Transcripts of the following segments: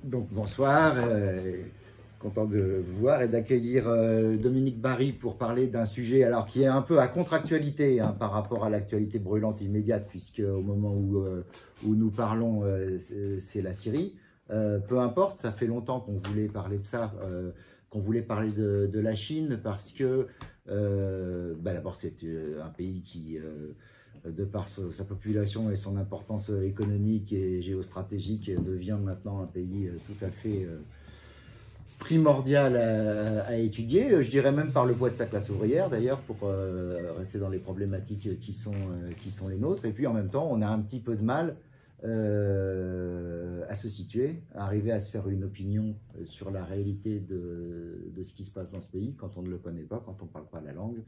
Donc bonsoir, content de vous voir et d'accueillir Dominique Barry pour parler d'un sujet alors qui est un peu à contre-actualité par rapport à l'actualité brûlante immédiate, puisque au moment où nous parlons, c'est la Syrie. Peu importe, ça fait longtemps qu'on voulait parler de ça, qu'on voulait parler de la Chine, parce que d'abord c'est un pays qui de par sa population et son importance économique et géostratégique, devient maintenant un pays tout à fait primordial à étudier. Je dirais même par le poids de sa classe ouvrière, d'ailleurs, pour rester dans les problématiques qui sont les nôtres. Et puis en même temps, on a un petit peu de mal à se situer, à arriver à se faire une opinion sur la réalité de ce qui se passe dans ce pays quand on ne le connaît pas, quand on ne parle pas la langue.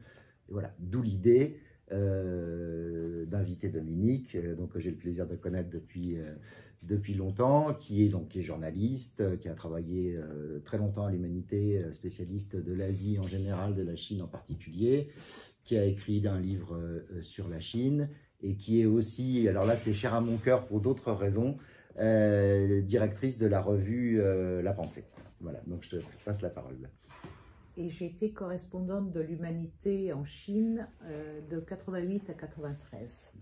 Et voilà, d'où l'idée d'inviter Dominique, donc, que j'ai le plaisir de connaître depuis longtemps, qui est journaliste, qui a travaillé très longtemps à l'Humanité, spécialiste de l'Asie en général, de la Chine en particulier, qui a écrit un livre sur la Chine, et qui est aussi, alors là c'est cher à mon cœur pour d'autres raisons, directrice de la revue La Pensée. Voilà, donc je te passe la parole. Et j'ai été correspondante de l'Humanité en Chine de 88 à 93.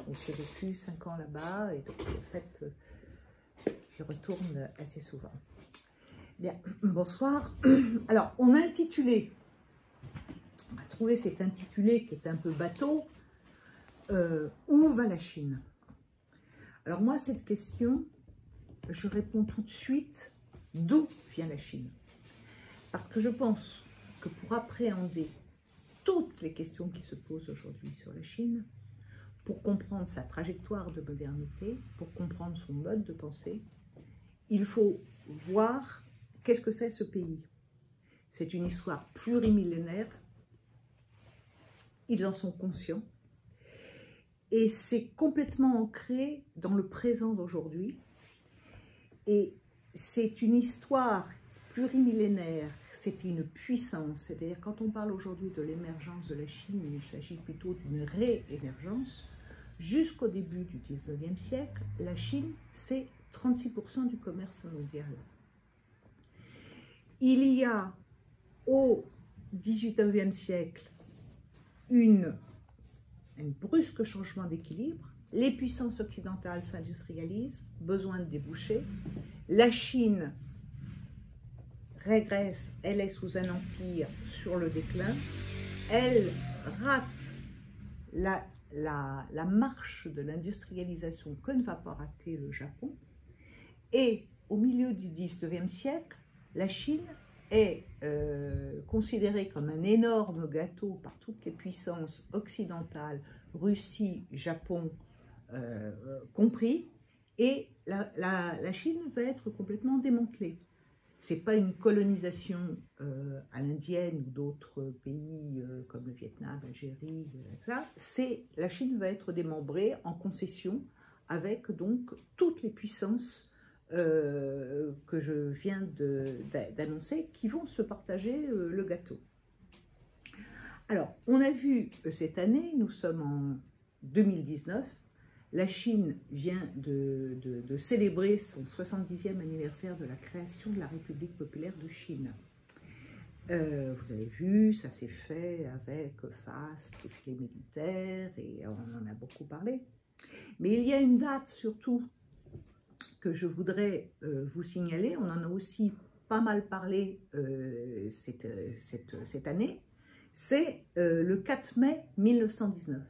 Donc j'ai vécu 5 ans là-bas et donc en fait j'y retourne assez souvent. Bien, bonsoir. Alors on a intitulé, on a trouvé cet intitulé qui est un peu bateau, où va la Chine? Alors moi cette question, je réponds tout de suite, d'où vient la Chine? Parce que je pense que pour appréhender toutes les questions qui se posent aujourd'hui sur la Chine, pour comprendre sa trajectoire de modernité, pour comprendre son mode de pensée, il faut voir qu'est-ce que c'est ce pays. C'est une histoire plurimillénaire, ils en sont conscients, et c'est complètement ancré dans le présent d'aujourd'hui, et c'est une histoire plurimillénaire, c'est une puissance, c'est-à-dire quand on parle aujourd'hui de l'émergence de la Chine, il s'agit plutôt d'une réémergence. Jusqu'au début du 19e siècle, la Chine, c'est 36% du commerce mondial. Il y a au 19e siècle un brusque changement d'équilibre, les puissances occidentales s'industrialisent, besoin de débouchés, la Chine régresse, elle est sous un empire sur le déclin, elle rate la marche de l'industrialisation que ne va pas rater le Japon, et au milieu du 19e siècle, la Chine est considérée comme un énorme gâteau par toutes les puissances occidentales, Russie, Japon compris, et la Chine va être complètement démantelée. Ce n'est pas une colonisation à l'indienne ou d'autres pays comme le Vietnam, l'Algérie, la Chine va être démembrée en concession avec donc toutes les puissances que je viens d'annoncer qui vont se partager le gâteau. Alors, on a vu cette année, nous sommes en 2019, la Chine vient de célébrer son 70e anniversaire de la création de la République populaire de Chine. Vous avez vu, ça s'est fait avec face, défilé militaire, et on en a beaucoup parlé. Mais il y a une date surtout que je voudrais vous signaler, on en a aussi pas mal parlé cette année, c'est le 4 mai 1919.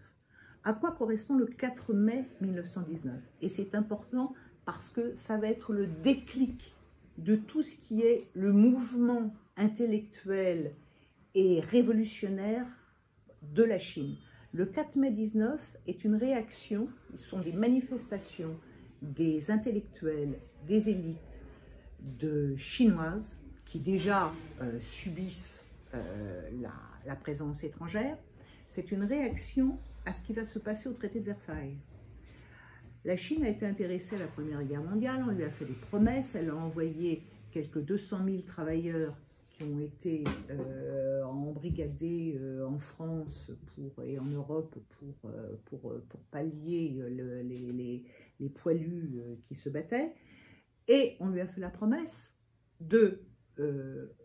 À quoi correspond le 4 mai 1919? Et c'est important parce que ça va être le déclic de tout ce qui est le mouvement intellectuel et révolutionnaire de la Chine. Le 4 mai 19 est une réaction, ce sont des manifestations des intellectuels, des élites chinoises qui déjà subissent la présence étrangère. C'est une réaction à ce qui va se passer au traité de Versailles. La Chine a été intéressée à la Première Guerre mondiale, on lui a fait des promesses, elle a envoyé quelques 200 000 travailleurs qui ont été embrigadés en France et en Europe pour pallier les poilus qui se battaient. Et on lui a fait la promesse de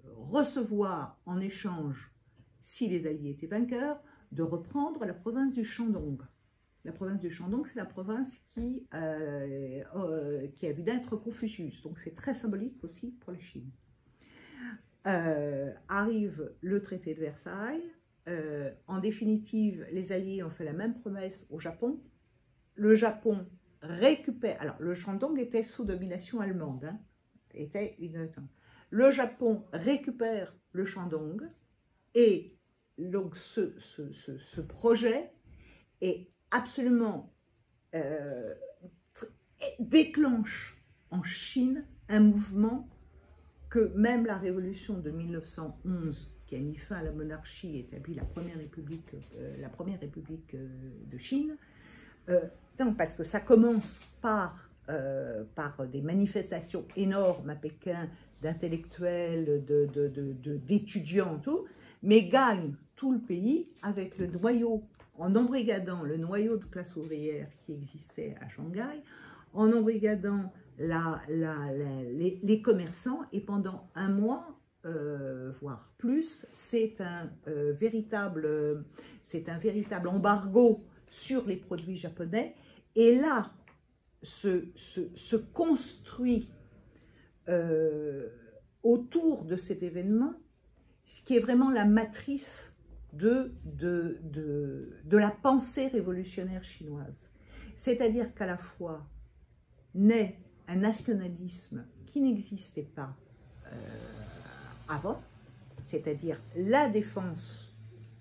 recevoir en échange, si les Alliés étaient vainqueurs, de reprendre la province du Shandong. La province du Shandong, c'est la province qui a vu naître Confucius. Donc c'est très symbolique aussi pour la Chine. Arrive le traité de Versailles. En définitive, les Alliés ont fait la même promesse au Japon. Le Japon récupère... Alors, le Shandong était sous domination allemande. Hein, le Japon récupère le Shandong et donc ce projet est absolument déclenche en Chine un mouvement que même la révolution de 1911, qui a mis fin à la monarchie et établi la première république de Chine, parce que ça commence par des manifestations énormes à Pékin d'intellectuels, d'étudiants, tout, mais gagne tout le pays avec le noyau, en embrigadant le noyau de classe ouvrière qui existait à Shanghai, en embrigadant les commerçants, et pendant un mois, voire plus, c'est un véritable embargo sur les produits japonais, et là se construit autour de cet événement ce qui est vraiment la matrice de la pensée révolutionnaire chinoise. C'est-à-dire qu'à la fois naît un nationalisme qui n'existait pas avant, c'est-à-dire la défense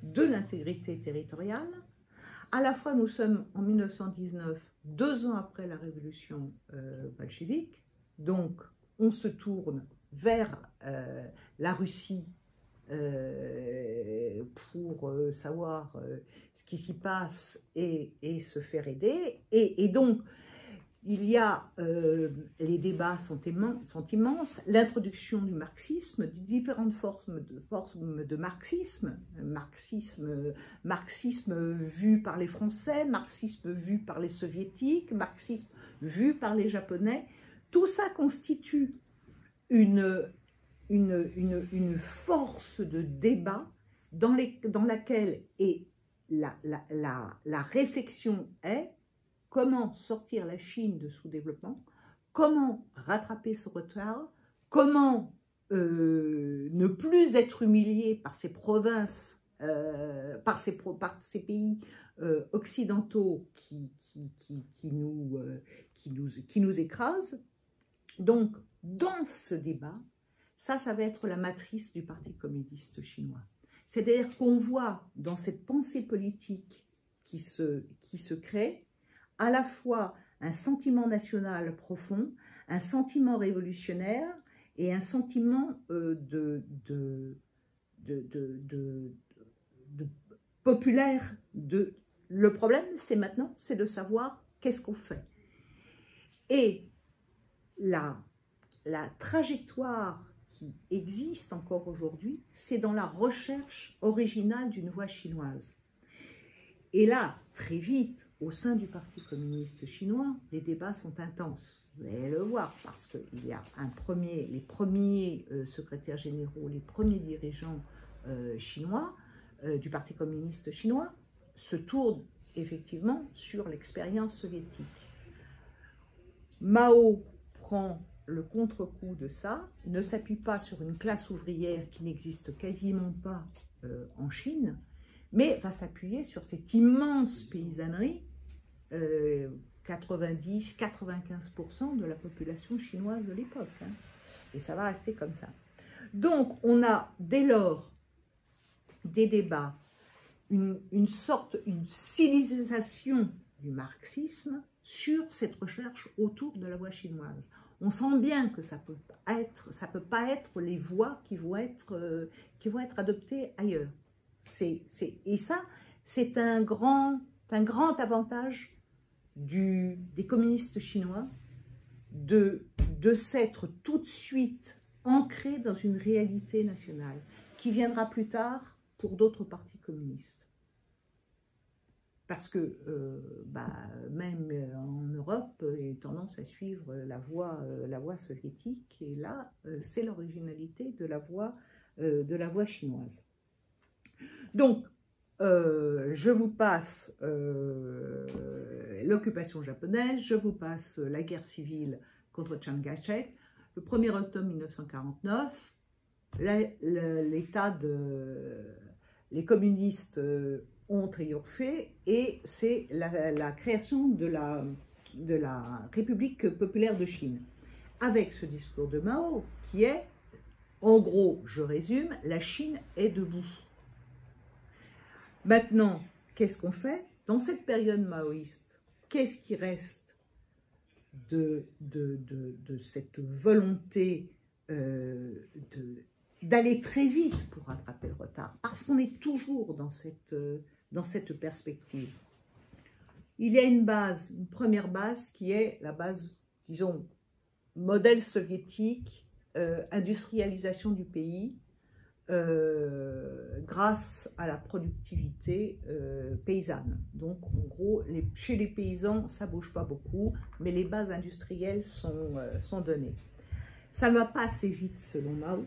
de l'intégrité territoriale. À la fois, nous sommes en 1919, 2 ans après la révolution bolchevique, donc on se tourne vers la Russie pour savoir ce qui s'y passe et se faire aider. Et donc, il y a, les débats sont immenses, l'introduction du marxisme, de différentes formes de marxisme, marxisme vu par les Français, marxisme vu par les Soviétiques, marxisme vu par les Japonais. Tout ça constitue une force de débat dans laquelle la réflexion est comment sortir la Chine de sous-développement, comment rattraper ce retard, comment ne plus être humilié par ces provinces, par ces pays occidentaux qui nous écrasent. Donc, dans ce débat, ça va être la matrice du Parti communiste chinois. C'est-à-dire qu'on voit dans cette pensée politique qui se crée à la fois un sentiment national profond, un sentiment révolutionnaire et un sentiment populaire. Le problème, c'est maintenant, c'est de savoir qu'est-ce qu'on fait. Et la trajectoire qui existe encore aujourd'hui, c'est dans la recherche originale d'une voie chinoise. Et là, très vite, au sein du Parti communiste chinois, les débats sont intenses. Vous allez le voir, parce qu'il y a les premiers secrétaires généraux, les premiers dirigeants chinois du Parti communiste chinois se tournent effectivement sur l'expérience soviétique. Mao prend le contre-coup de ça, ne s'appuie pas sur une classe ouvrière qui n'existe quasiment pas en Chine, mais va s'appuyer sur cette immense paysannerie, 90-95% de la population chinoise de l'époque. Hein, et ça va rester comme ça. Donc, on a dès lors des débats, une stylisation du marxisme sur cette recherche autour de la voie chinoise. On sent bien que ça peut pas être les voies qui vont être adoptées ailleurs. Et ça, c'est un grand avantage des communistes chinois de s'être tout de suite ancré dans une réalité nationale qui viendra plus tard pour d'autres partis communistes. parce que même en Europe, il y a tendance à suivre la voie soviétique, et là, c'est l'originalité de la voie chinoise. Donc, je vous passe l'occupation japonaise, je vous passe la guerre civile contre Chiang Kai-shek, le 1er octobre 1949, les communistes ont triomphé, et c'est la création de la République populaire de Chine, avec ce discours de Mao qui est, en gros, je résume, la Chine est debout. Maintenant, qu'est-ce qu'on fait? Dans cette période maoïste, qu'est-ce qui reste de cette volonté d'aller très vite pour rattraper le retard? Parce qu'on est toujours dans cette perspective. Il y a une première base qui est la base, disons, modèle soviétique, industrialisation du pays, grâce à la productivité paysanne. Donc, en gros, chez les paysans, ça ne bouge pas beaucoup, mais les bases industrielles sont données. Ça ne va pas assez vite, selon Mao.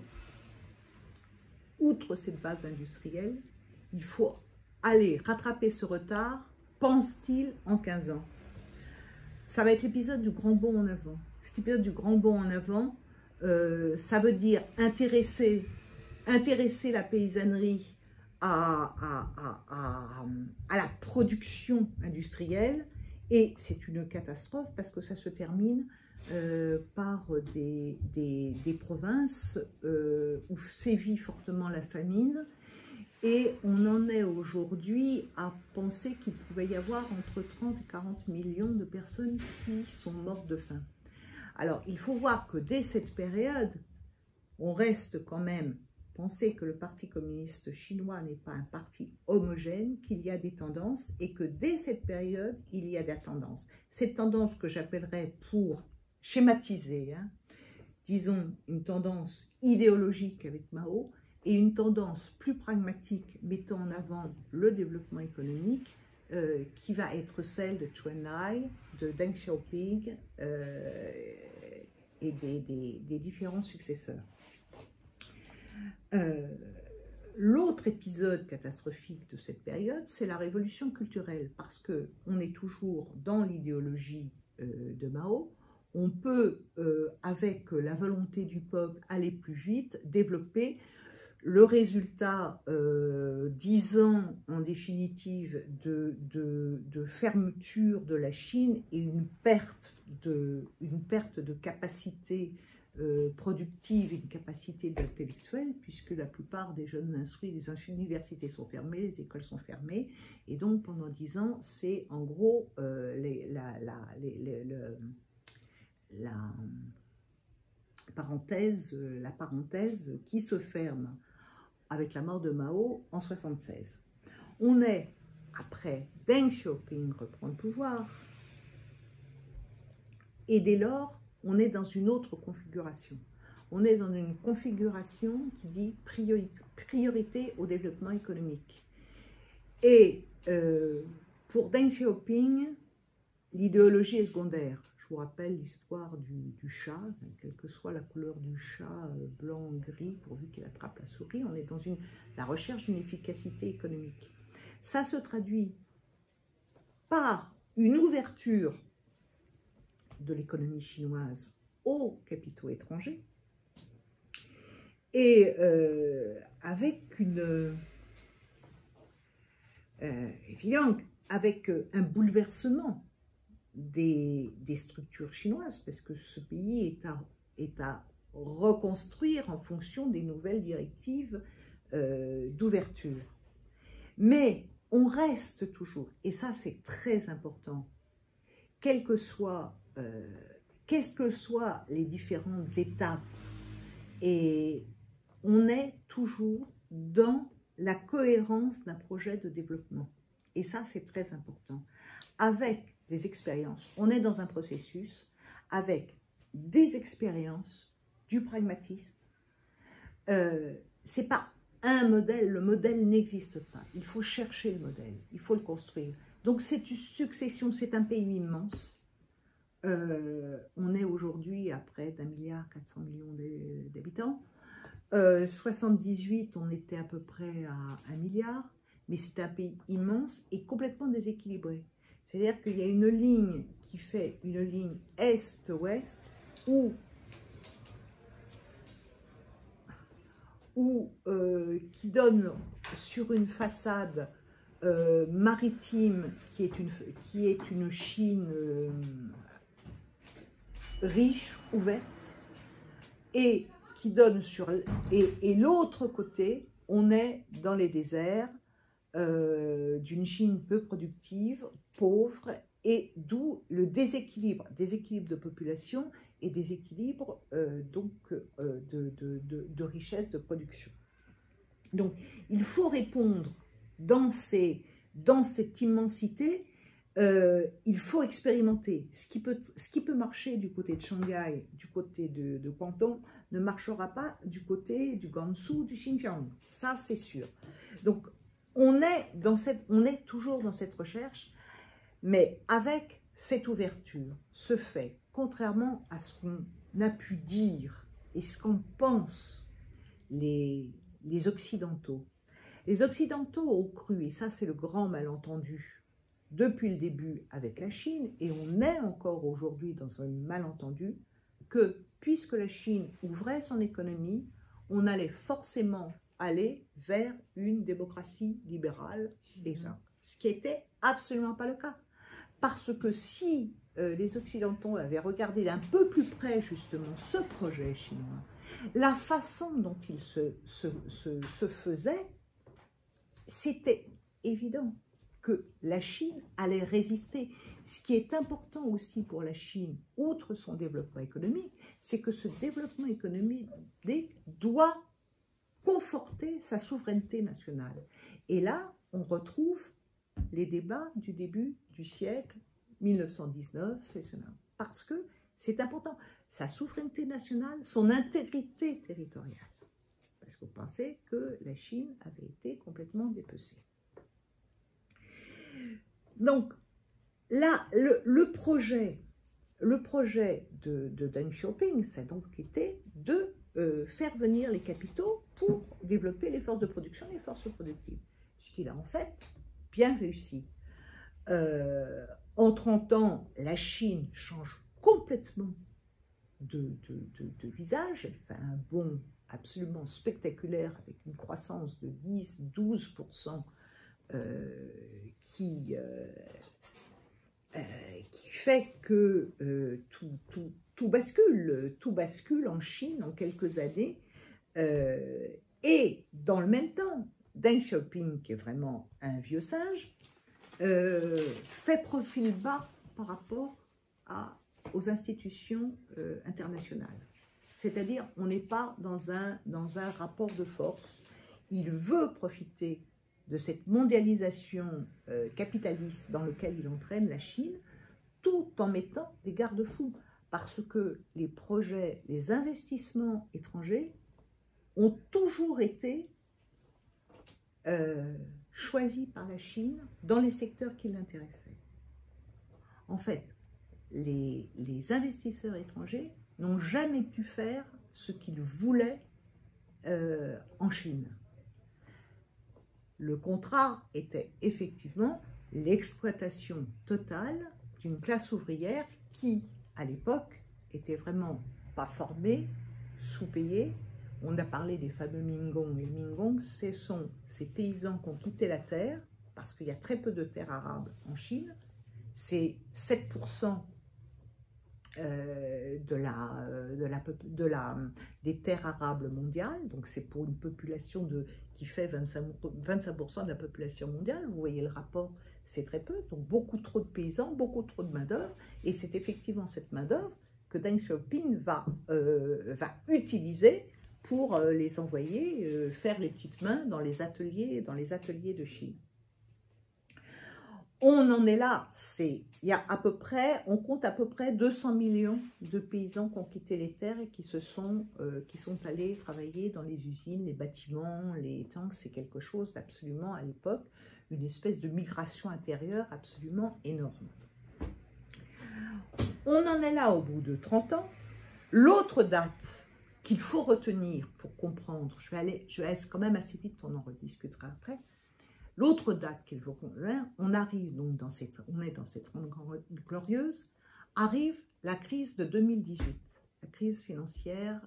Outre cette base industrielle, il faut aller rattraper ce retard, pense-t-il, en 15 ans. Ça va être l'épisode du grand bond en avant. Cet épisode du grand bond en avant, ça veut dire intéresser la paysannerie à la production industrielle, et c'est une catastrophe parce que ça se termine par des provinces où sévit fortement la famine, et on en est aujourd'hui à penser qu'il pouvait y avoir entre 30 et 40 millions de personnes qui sont mortes de faim. Alors, il faut voir que dès cette période, on reste quand même penser que le Parti communiste chinois n'est pas un parti homogène, qu'il y a des tendances, et que dès cette période, il y a des tendances. Cette tendance que j'appellerais, pour schématiser, disons une tendance idéologique avec Mao, et une tendance plus pragmatique mettant en avant le développement économique, qui va être celle de Zhou Enlai, de Deng Xiaoping et des différents successeurs. L'autre épisode catastrophique de cette période, c'est la révolution culturelle, parce qu'on est toujours dans l'idéologie de Mao. On peut, avec la volonté du peuple, aller plus vite, développer. Le résultat, 10 ans en définitive de fermeture de la Chine, et une perte de capacité productive et une capacité intellectuelle, puisque la plupart des jeunes instruits, les universités sont fermées, les écoles sont fermées, et donc pendant 10 ans, c'est en gros la parenthèse qui se ferme avec la mort de Mao en 1976. On est, après Deng Xiaoping reprend le pouvoir, et dès lors, on est dans une autre configuration. On est dans une configuration qui dit priorité au développement économique. Et pour Deng Xiaoping, l'idéologie est secondaire. Je vous rappelle l'histoire du chat, quelle que soit la couleur du chat, blanc, gris, pourvu qu'il attrape la souris. On est dans la recherche d'une efficacité économique. Ça se traduit par une ouverture de l'économie chinoise aux capitaux étrangers, et avec évidemment, avec un bouleversement des structures chinoises, parce que ce pays est à reconstruire en fonction des nouvelles directives d'ouverture. Mais on reste toujours, et ça c'est très important, quelles que soient les différentes étapes, et on est toujours dans la cohérence d'un projet de développement. Et ça, c'est très important. Avec des expériences, on est dans un processus avec des expériences, du pragmatisme. C'est pas un modèle, le modèle n'existe pas. Il faut chercher le modèle, il faut le construire. Donc c'est une succession, c'est un pays immense. On est aujourd'hui à près d'1,4 milliard d'habitants. 78, on était à peu près à 1 milliard, mais c'est un pays immense et complètement déséquilibré. C'est-à-dire qu'il y a une ligne qui fait une ligne est-ouest qui donne sur une façade maritime qui est une Chine riche, ouverte, et qui donne sur... Et l'autre côté, on est dans les déserts d'une Chine peu productive, pauvre, et d'où le déséquilibre de population et déséquilibre de richesse de production. Donc, il faut répondre dans cette immensité. Il faut expérimenter. Ce qui peut marcher du côté de Shanghai, du côté de Guangdong, ne marchera pas du côté du Gansu, du Xinjiang. Ça, c'est sûr. Donc, on est toujours dans cette recherche, mais avec cette ouverture, ce fait, contrairement à ce qu'on a pu dire et ce qu'en pensent les Occidentaux. Les Occidentaux ont cru, et ça c'est le grand malentendu, depuis le début avec la Chine, et on est encore aujourd'hui dans un malentendu, que puisque la Chine ouvrait son économie, on allait forcément aller vers une démocratie libérale, ce qui n'était absolument pas le cas. Parce que si les Occidentaux avaient regardé d'un peu plus près justement ce projet chinois, la façon dont il se faisait, c'était évident que la Chine allait résister. Ce qui est important aussi pour la Chine, outre son développement économique, c'est que ce développement économique doit conforter sa souveraineté nationale. Et là, on retrouve les débats du début du siècle, 1919, parce que c'est important. Sa souveraineté nationale, son intégrité territoriale. Parce qu'on pensait que la Chine avait été complètement dépecée. Donc, là, le projet de Deng Xiaoping, ça a donc été de faire venir les capitaux pour développer les forces de production et les forces productives. Ce qu'il a en fait bien réussi. En 30 ans, la Chine change complètement de visage. Elle fait un bond absolument spectaculaire avec une croissance de 10-12% qui fait que tout bascule en Chine en quelques années. Et dans le même temps, Deng Xiaoping, qui est vraiment un vieux singe, fait profil bas par rapport aux institutions internationales. C'est-à-dire, on n'est pas dans un rapport de force. Il veut profiter de cette mondialisation capitaliste dans laquelle il entraîne la Chine, tout en mettant des garde-fous. Parce que les projets, les investissements étrangers ont toujours été choisis par la Chine dans les secteurs qui l'intéressaient. En fait, les investisseurs étrangers n'ont jamais pu faire ce qu'ils voulaient en Chine. Le contrat était effectivement l'exploitation totale d'une classe ouvrière qui, à l'époque, était vraiment pas formée, sous-payée. On a parlé des fameux Minggong. Les Minggong, ce sont ces paysans qui ont quitté la terre, parce qu'il y a très peu de terres arabes en Chine. C'est 7% des terres arables mondiales, donc c'est pour une population qui fait 25% de la population mondiale. Vous voyez le rapport, c'est très peu, donc beaucoup trop de paysans, beaucoup trop de main-d'œuvre, et c'est effectivement cette main-d'œuvre que Deng Xiaoping va utiliser pour les envoyer faire les petites mains dans les ateliers de Chine. on en est là. On compte à peu près 200 millions de paysans qui ont quitté les terres et qui sont allés travailler dans les usines, les bâtiments, les tanks. C'est quelque chose d'absolument, à l'époque, une espèce de migration intérieure absolument énorme. On en est là au bout de 30 ans. L'autre date qu'il faut retenir pour comprendre, je vais aller quand même assez vite, on en rediscutera après. L'autre date qu'il faut comprendre, on arrive donc on est dans cette 30 glorieuse, arrive la crise de 2018, la crise financière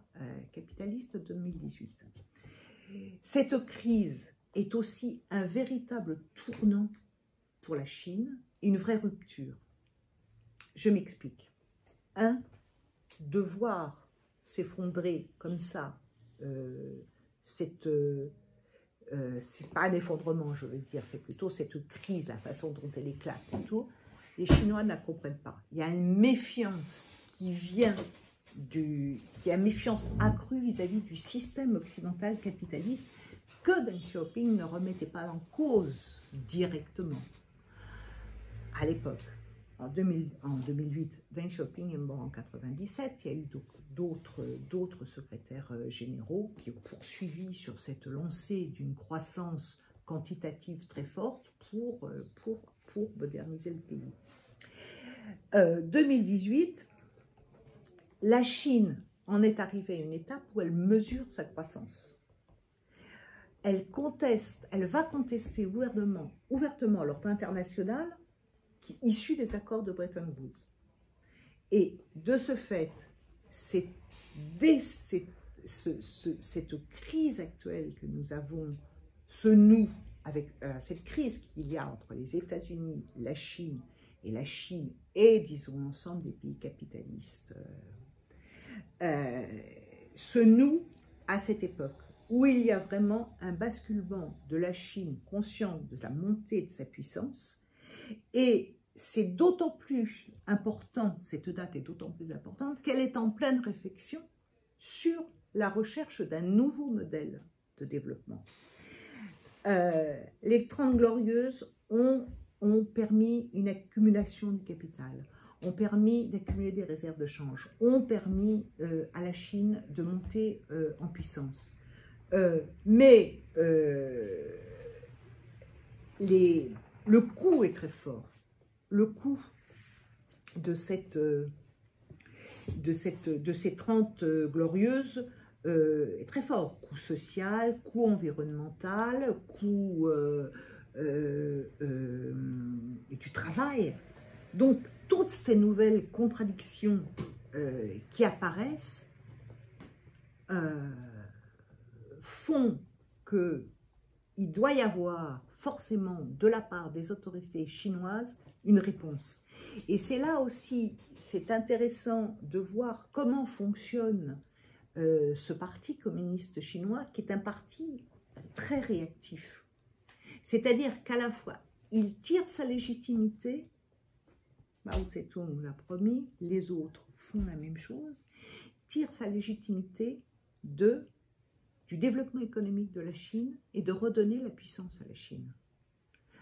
capitaliste de 2018. Cette crise est aussi un véritable tournant pour la Chine, une vraie rupture. Je m'explique. De voir s'effondrer comme ça, c'est pas un effondrement, je veux dire, c'est plutôt cette crise, la façon dont elle éclate et tout, les Chinois ne la comprennent pas. Il y a une méfiance qui vient il y a une méfiance accrue vis-à-vis du système occidental capitaliste que Deng Xiaoping ne remettait pas en cause directement à l'époque. En 2008, Deng Xiaoping est mort en 1997. Il y a eu d'autres secrétaires généraux qui ont poursuivi sur cette lancée d'une croissance quantitative très forte pour moderniser le pays. 2018, la Chine en est arrivée à une étape où elle mesure sa croissance. Elle va contester ouvertement l'ordre international issu des accords de Bretton Woods. Et de ce fait, cette crise actuelle que nous avons se noue avec cette crise qu'il y a entre les États-Unis, la Chine et, disons, l'ensemble des pays capitalistes, se noue à cette époque où il y a vraiment un basculement de la Chine consciente de la montée de sa puissance. Et c'est d'autant plus important, cette date est d'autant plus importante qu'elle est en pleine réflexion sur la recherche d'un nouveau modèle de développement. Les 30 glorieuses ont permis une accumulation du capital, ont permis d'accumuler des réserves de change, ont permis à la Chine de monter en puissance. Mais le coût est très fort. Le coût de ces 30 glorieuses est très fort. Coût social, coût environnemental, coût du travail. Donc, toutes ces nouvelles contradictions qui apparaissent font qu'il doit y avoir forcément de la part des autorités chinoises une réponse. Et c'est là aussi, c'est intéressant de voir comment fonctionne ce parti communiste chinois, qui est un parti très réactif. C'est-à-dire qu'à la fois, il tire sa légitimité, Mao Tse-tung l'a promis, les autres font la même chose, tire sa légitimité du développement économique de la Chine et de redonner la puissance à la Chine.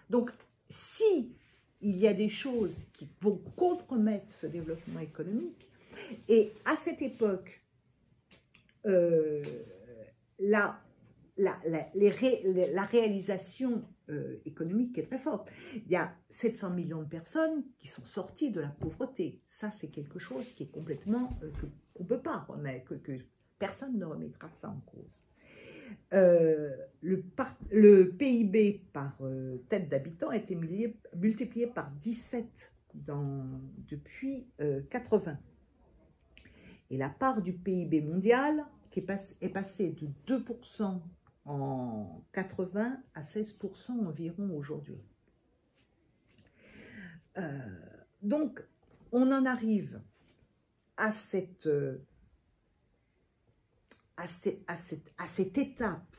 Donc, si il y a des choses qui vont compromettre ce développement économique, et à cette époque, la réalisation économique est très forte. Il y a 700 millions de personnes qui sont sorties de la pauvreté. Ça, c'est quelque chose qui est complètement, qu'on ne peut pas remettre, que personne ne remettra ça en cause. Le PIB par tête d'habitant a été multiplié par 17 depuis 80. Et la part du PIB mondial est passée de 2% en 80 à 16% environ aujourd'hui. Donc, on en arrive à cette étape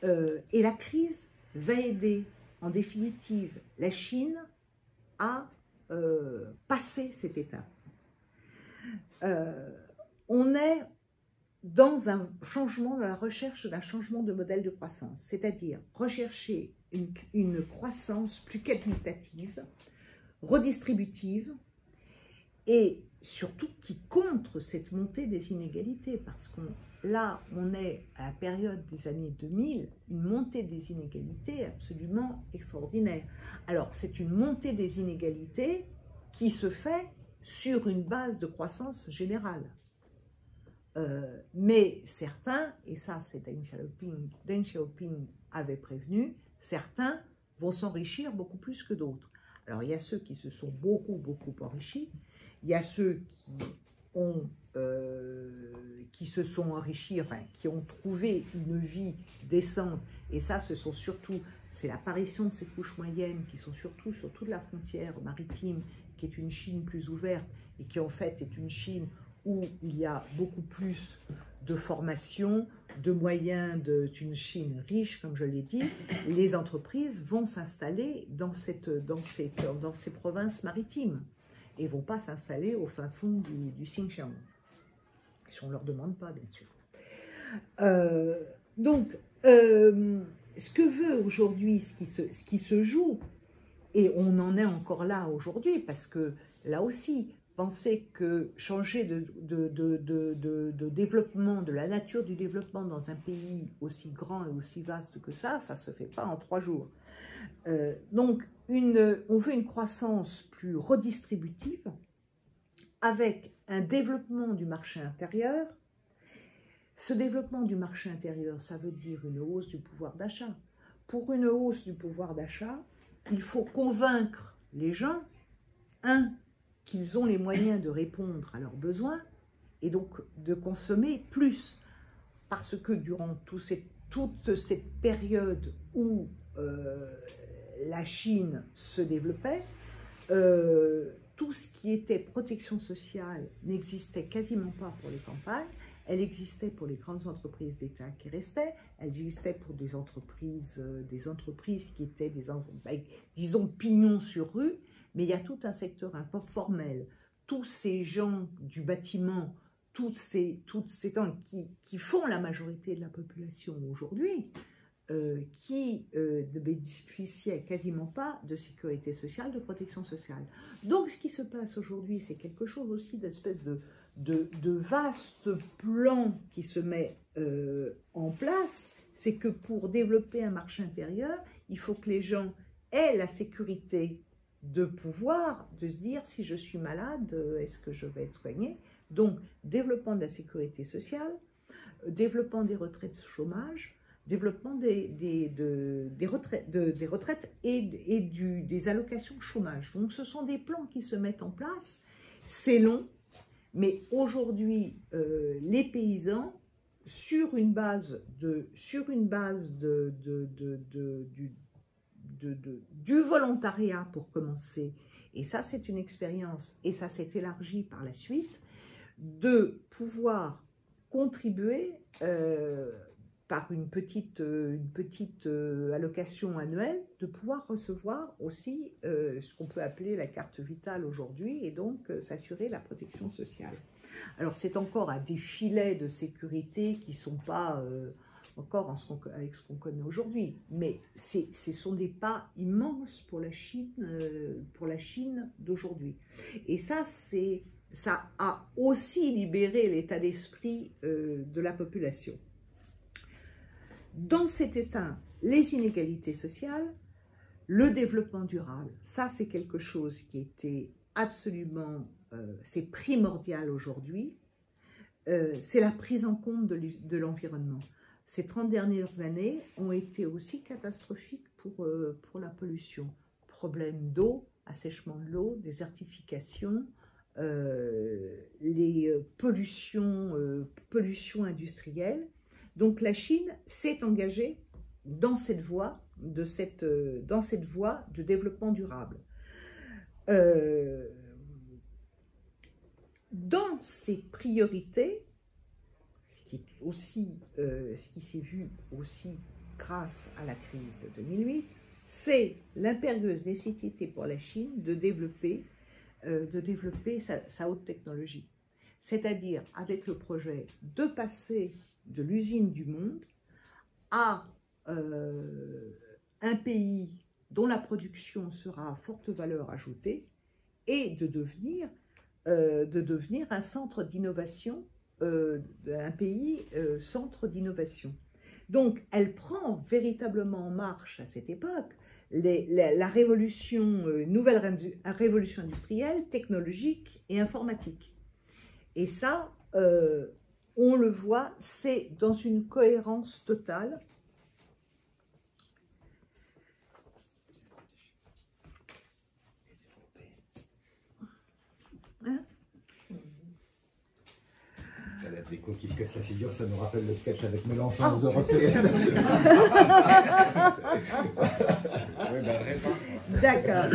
et la crise va aider en définitive la Chine à passer cette étape. On est dans un changement, dans la recherche d'un changement de modèle de croissance, c'est-à-dire rechercher une croissance plus qualitative, redistributive, et surtout qui contre cette montée des inégalités, parce que là, on est à la période des années 2000, une montée des inégalités absolument extraordinaire. Alors, c'est une montée des inégalités qui se fait sur une base de croissance générale. Mais certains, et ça c'est Deng Xiaoping avait prévenu, certains vont s'enrichir beaucoup plus que d'autres. Alors il y a ceux qui se sont beaucoup enrichis, il y a ceux qui se sont enrichis, enfin qui ont trouvé une vie décente, et ça ce sont surtout, c'est l'apparition de ces couches moyennes qui sont surtout sur toute la frontière maritime, qui est une Chine plus ouverte, et qui en fait est une Chine où il y a beaucoup plus de formation, de moyens, d'une Chine riche, comme je l'ai dit. Les entreprises vont s'installer dans ces provinces maritimes et ne vont pas s'installer au fin fond du Xinjiang, si on ne leur demande pas, bien sûr. Ce que veut aujourd'hui, ce qui se joue, et on en est encore là aujourd'hui, parce que là aussi, penser que changer de développement, de la nature du développement dans un pays aussi grand et aussi vaste que ça ne se fait pas en 3 jours. Donc, on veut une croissance plus redistributive, avec un développement du marché intérieur. Ce développement du marché intérieur, ça veut dire une hausse du pouvoir d'achat. Pour une hausse du pouvoir d'achat, il faut convaincre les gens, qu'ils ont les moyens de répondre à leurs besoins et donc de consommer plus. Parce que durant toute cette période où la Chine se développait, tout ce qui était protection sociale n'existait quasiment pas pour les campagnes. Elle existait pour les grandes entreprises d'État qui restaient, elle existait pour des entreprises qui étaient, disons, pignons sur rue, mais il y a tout un secteur informel, tous ces gens du bâtiment, toutes ces gens qui font la majorité de la population aujourd'hui, qui ne bénéficiaient quasiment pas de sécurité sociale, de protection sociale. Donc ce qui se passe aujourd'hui, c'est quelque chose aussi d'espèce de vaste plan qui se met en place, c'est que pour développer un marché intérieur, il faut que les gens aient la sécurité de pouvoir, de se dire si je suis malade, est-ce que je vais être soigné? Donc, développement de la sécurité sociale, développement des retraites chômage, développement des retraites et des allocations chômage. Donc, ce sont des plans qui se mettent en place, c'est long, mais aujourd'hui, les paysans, sur une base du volontariat pour commencer, et ça c'est une expérience, et ça s'est élargi par la suite, de pouvoir contribuer par une petite allocation annuelle, de pouvoir recevoir aussi ce qu'on peut appeler la carte vitale aujourd'hui, et donc s'assurer la protection sociale. Alors c'est encore à des filets de sécurité qui ne sont pas encore avec ce qu'on connaît aujourd'hui, mais ce sont des pas immenses pour la Chine d'aujourd'hui. Et ça a aussi libéré l'état d'esprit de la population. Dans cet état, les inégalités sociales, le développement durable, ça c'est quelque chose qui était absolument, c'est primordial aujourd'hui, c'est la prise en compte de l'environnement. Ces 30 dernières années ont été aussi catastrophiques pour la pollution. Problème d'eau, assèchement de l'eau, désertification, les pollutions industrielles. Donc la Chine s'est engagée dans cette voie de développement durable. Dans ses priorités, ce qui s'est vu aussi grâce à la crise de 2008, c'est l'impérieuse nécessité pour la Chine de développer sa haute technologie. c'est-à-dire avec le projet de passer de l'usine du monde à un pays dont la production sera à forte valeur ajoutée et de devenir un centre d'innovation, un pays centre d'innovation. Donc, elle prend véritablement en marche à cette époque la révolution, nouvelle révolution industrielle, technologique et informatique. Et ça, on le voit, c'est dans une cohérence totale. Hein? La déco qui se casse la figure, ça nous rappelle le sketch avec Mélenchon aux Européennes. D'accord.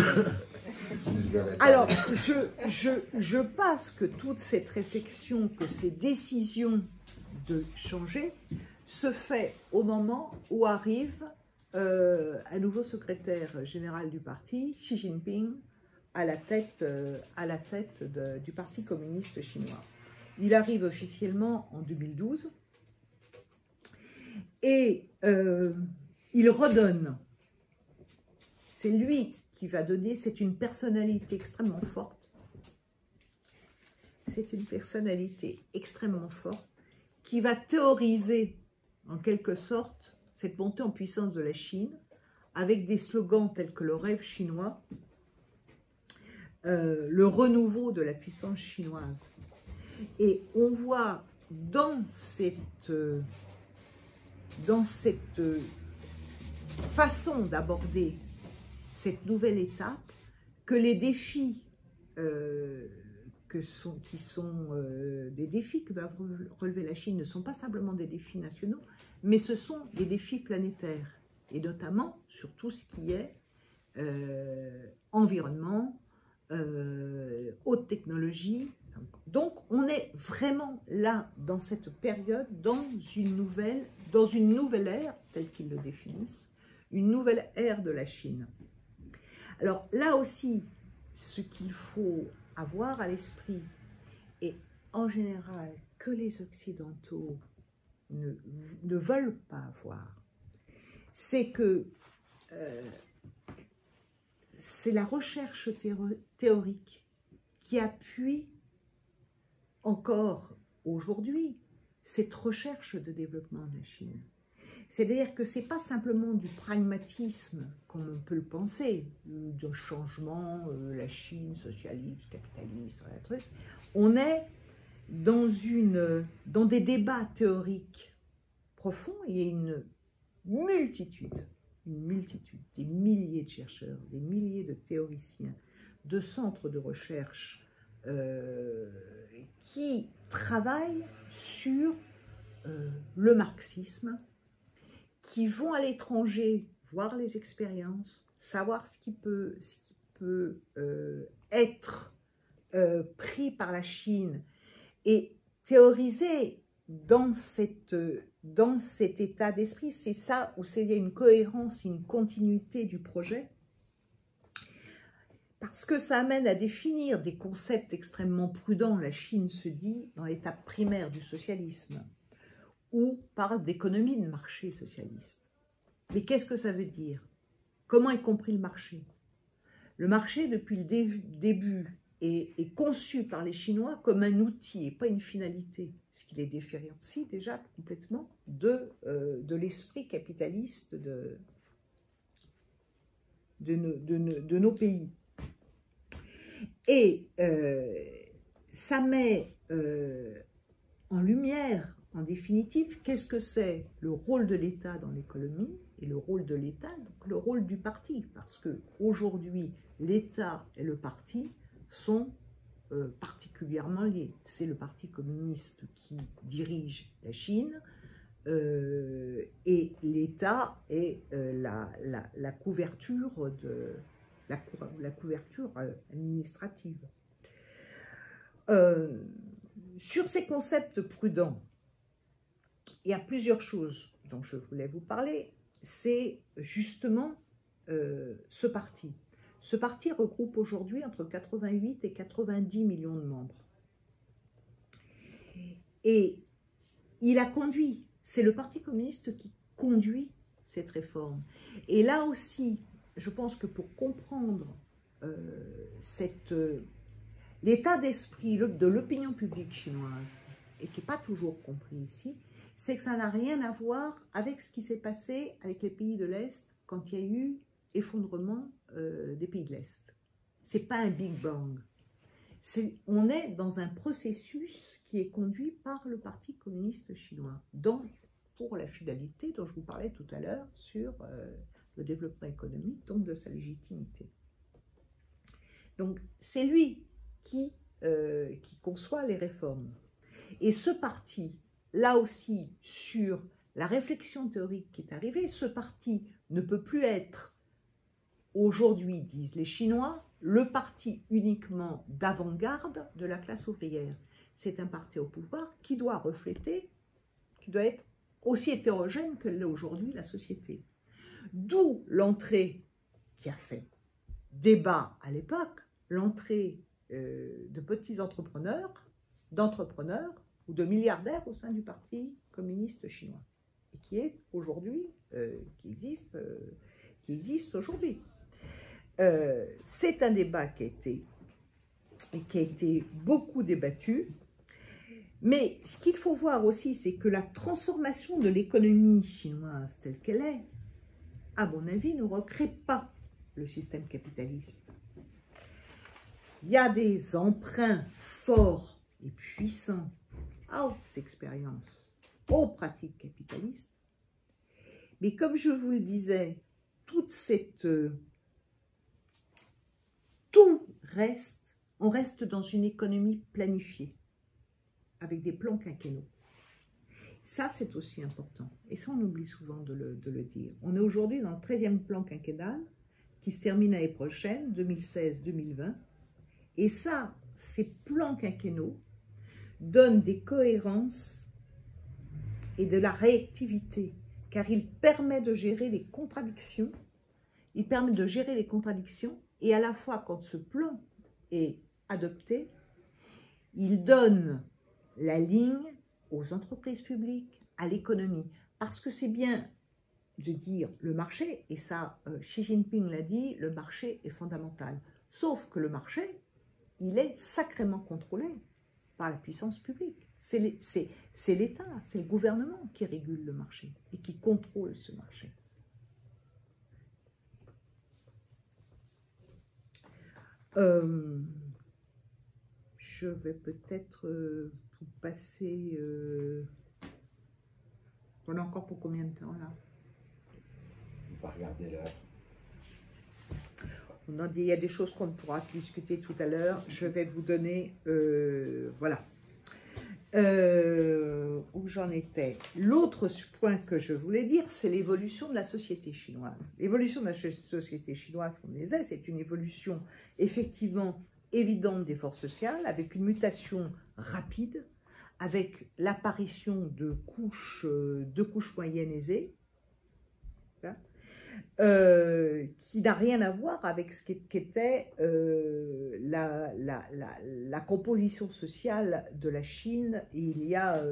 Alors, je pense que toute cette réflexion, que ces décisions de changer, se fait au moment où arrive un nouveau secrétaire général du parti, Xi Jinping, à la tête du Parti communiste chinois. Il arrive officiellement en 2012 et il redonne. C'est lui qui va donner, c'est une personnalité extrêmement forte. C'est une personnalité extrêmement forte qui va théoriser en quelque sorte cette montée en puissance de la Chine avec des slogans tels que le rêve chinois, le renouveau de la puissance chinoise. Et on voit dans cette façon d'aborder cette nouvelle étape que les défis qui sont des défis que va relever la Chine ne sont pas simplement des défis nationaux, mais ce sont des défis planétaires, et notamment sur tout ce qui est environnement, haute technologie. Donc on est vraiment là dans cette période, dans une nouvelle ère, telle qu'ils le définissent, une nouvelle ère de la Chine. Alors là aussi, ce qu'il faut avoir à l'esprit, et en général que les Occidentaux ne veulent pas avoir, c'est que c'est la recherche théorique qui appuie encore aujourd'hui cette recherche de développement de la Chine. C'est-à-dire que ce n'est pas simplement du pragmatisme, comme on peut le penser, de changement, la Chine socialiste, capitaliste, on est dans des débats théoriques profonds. Il y a une multitude, des milliers de chercheurs, des milliers de théoriciens, de centres de recherche qui travaillent sur le marxisme, qui vont à l'étranger voir les expériences, savoir ce qui peut être pris par la Chine et théoriser dans cet état d'esprit. C'est ça où il y a une cohérence, une continuité du projet, parce que ça amène à définir des concepts extrêmement prudents. La Chine se dit dans l'étape primaire du socialisme, ou parle d'économie de marché socialiste. Mais qu'est-ce que ça veut dire? Comment est compris le marché? Le marché, depuis le début, est conçu par les Chinois comme un outil et pas une finalité, ce qui les différencie déjà complètement de l'esprit capitaliste de nos pays. Et ça met en lumière, en définitive, qu'est-ce que c'est le rôle de l'État dans l'économie et le rôle de l'État, donc le rôle du parti, parce qu'aujourd'hui, l'État et le parti sont particulièrement liés. C'est le Parti communiste qui dirige la Chine et l'État est la couverture administrative. Sur ces concepts prudents, il y a plusieurs choses dont je voulais vous parler. C'est justement ce parti. Ce parti regroupe aujourd'hui entre 88 et 90 millions de membres. Et il a conduit, c'est le Parti communiste qui conduit cette réforme. Et là aussi, je pense que pour comprendre l'état d'esprit de l'opinion publique chinoise, et qui n'est pas toujours compris ici, c'est que ça n'a rien à voir avec ce qui s'est passé avec les pays de l'Est quand il y a eu effondrement des pays de l'Est. Ce n'est pas un Big Bang. On est dans un processus qui est conduit par le Parti communiste chinois, pour la finalité dont je vous parlais tout à l'heure sur le développement économique, donc de sa légitimité. Donc c'est lui qui conçoit les réformes. Et ce parti, là aussi, sur la réflexion théorique qui est arrivée, ce parti ne peut plus être, aujourd'hui, disent les Chinois, le parti uniquement d'avant-garde de la classe ouvrière. C'est un parti au pouvoir qui doit refléter, qui doit être aussi hétérogène que l'est aujourd'hui la société. D'où l'entrée qui a fait débat à l'époque, l'entrée de petits entrepreneurs, d'entrepreneurs ou de milliardaires au sein du Parti communiste chinois, et qui est aujourd'hui, qui existe aujourd'hui. C'est un débat qui a été beaucoup débattu, mais ce qu'il faut voir aussi, c'est que la transformation de l'économie chinoise telle qu'elle est, à mon avis, ne recrée pas le système capitaliste. Il y a des emprunts forts et puissants aux expériences, aux pratiques capitalistes, mais comme je vous le disais, on reste dans une économie planifiée, avec des plans quinquennaux. Ça, c'est aussi important. Et ça, on oublie souvent de le dire. On est aujourd'hui dans le 13e plan quinquennal, qui se termine l'année prochaine, 2016-2020. Et ça, ces plans quinquennaux donnent des cohérences et de la réactivité, car ils permettent de gérer les contradictions. Ils permettent de gérer les contradictions, et à la fois, quand ce plan est adopté, il donne la ligne aux entreprises publiques, à l'économie. Parce que c'est bien de dire le marché, et ça, Xi Jinping l'a dit, le marché est fondamental. Sauf que le marché, il est sacrément contrôlé par la puissance publique. C'est l'État, c'est le gouvernement qui régule le marché et qui contrôle ce marché. Je vais peut-être vous passer... On a encore pour combien de temps là? On va regarder l'heure. Il y a des choses qu'on pourra discuter tout à l'heure. Je vais vous donner... voilà. Où j'en étais. L'autre point que je voulais dire, c'est l'évolution de la société chinoise. L'évolution de la société chinoise, comme on disait, c'est une évolution effectivement évidente des forces sociales, avec une mutation rapide, avec l'apparition de couches moyennes aisées, qui n'a rien à voir avec ce qu'était la composition sociale de la Chine il y a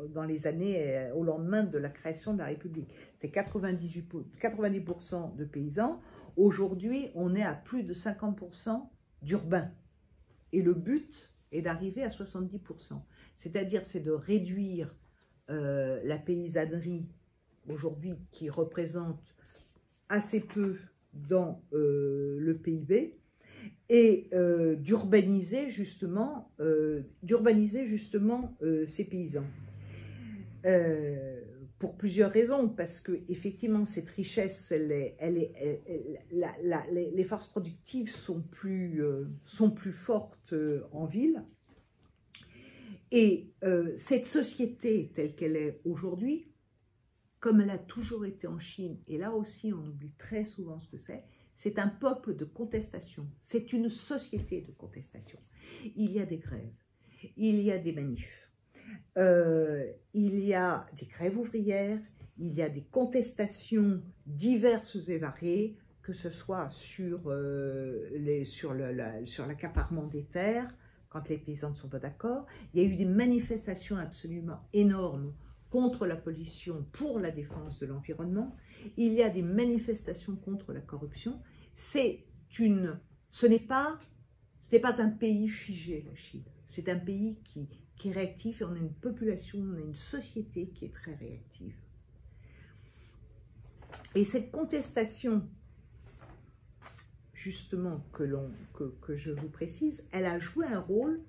dans les années au lendemain de la création de la République. C'est 90% de paysans. Aujourd'hui, on est à plus de 50% d'urbains. Et le but est d'arriver à 70%. C'est-à-dire, c'est de réduire la paysannerie aujourd'hui qui représente assez peu dans le PIB et d'urbaniser justement ces paysans. Pour plusieurs raisons, parce que effectivement cette richesse, les forces productives sont plus fortes en ville, et cette société telle qu'elle est aujourd'hui, comme elle a toujours été en Chine, et là aussi on oublie très souvent ce que c'est un peuple de contestation, c'est une société de contestation. Il y a des grèves, il y a des manifs, il y a des grèves ouvrières, il y a des contestations diverses et variées, que ce soit sur l'accaparement des terres, quand les paysans ne sont pas d'accord. Il y a eu des manifestations absolument énormes contre la pollution, pour la défense de l'environnement. Il y a des manifestations contre la corruption. Ce n'est pas un pays figé, la Chine. C'est un pays qui est réactif, et on a une population, on a une société qui est très réactive. Et cette contestation, justement, que je vous précise, elle a joué un rôle